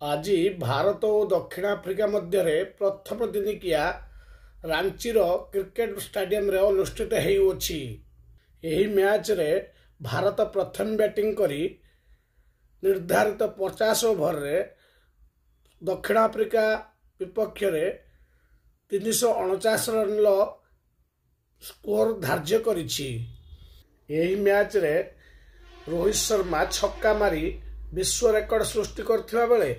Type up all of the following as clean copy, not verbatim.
आज भारत और दक्षिण आफ्रिका मध्य प्रथम दिनिकिया रांचीर क्रिकेट स्टेडियम रे अनुष्ठित होउछि। एही मैच रे भारत प्रथम बैटिंग करी निर्धारित 50 ओवर रे दक्षिण आफ्रिका विपक्ष रे 349 रन स्कोर धार्य करिछि। एही मैच रे रोहित शर्मा छक्का मारी विश्व रेकर्ड सृष्टि करथिबा बेले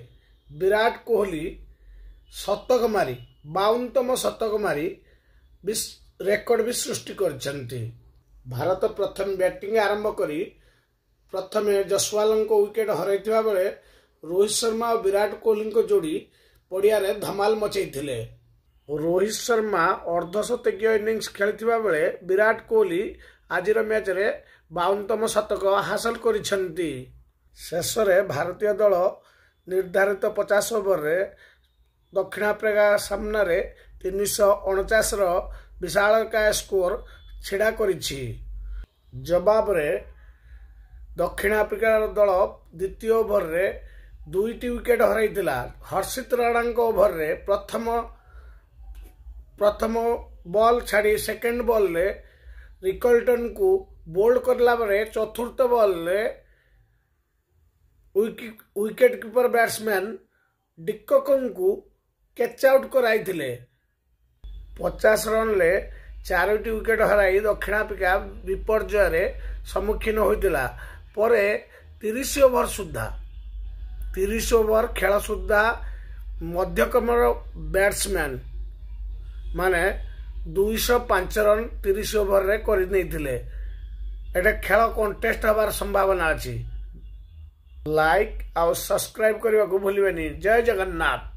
विराट कोहली शतक मारी 52तम शतक मारी रेकर्ड भी सृष्टि करछन्ति। भारत प्रथम बैटिंग आरंभ करी प्रथमे जसवाल को विकेट हरैथिबा बेले रोहित शर्मा और विराट कोहली को जोड़ी पड़िया रे धमाल मचैथिले। रोहित शर्मा अर्धशतकीय इनिंग्स खेलिथिबा बेले विराट कोहली आजिर मैच रे 52तम शतक हासिल करिछन्ति। शेष में भारतीय दल निर्धारित 50 ओवर रे दक्षिण आफ्रिका सामने 349 विशालकाय स्कोर छिड़ा करिछि। जवाब रे दक्षिण आफ्रिका दल द्वितीय ओवर रे 2टी विकेट हरैतिला। हर्षित राणा ओवर रे प्रथम बॉल छाड़ी सेकेंड बॉल रे रिकल्टन को बोल्ड करला बरे चतुर्थ बॉल रे विकेट कीपर बैट्समैन डिकॉक को कैच आउट कराइथिले। 50 रन ले 4टी विकेट हराई दक्षिण आफ्रिका विपर्जय रे सम्मुखीन होइतिला। परे 30 ओवर खेल सुधा मध्यक्रमर बैट्समैन माने 205 रन 30 ओवर रे करि नैथिले। एटा खेल कंटेस्ट हबार संभावना अछि। लाइक और सब्सक्राइब करने को भूलिबेनी। जय जगन्नाथ।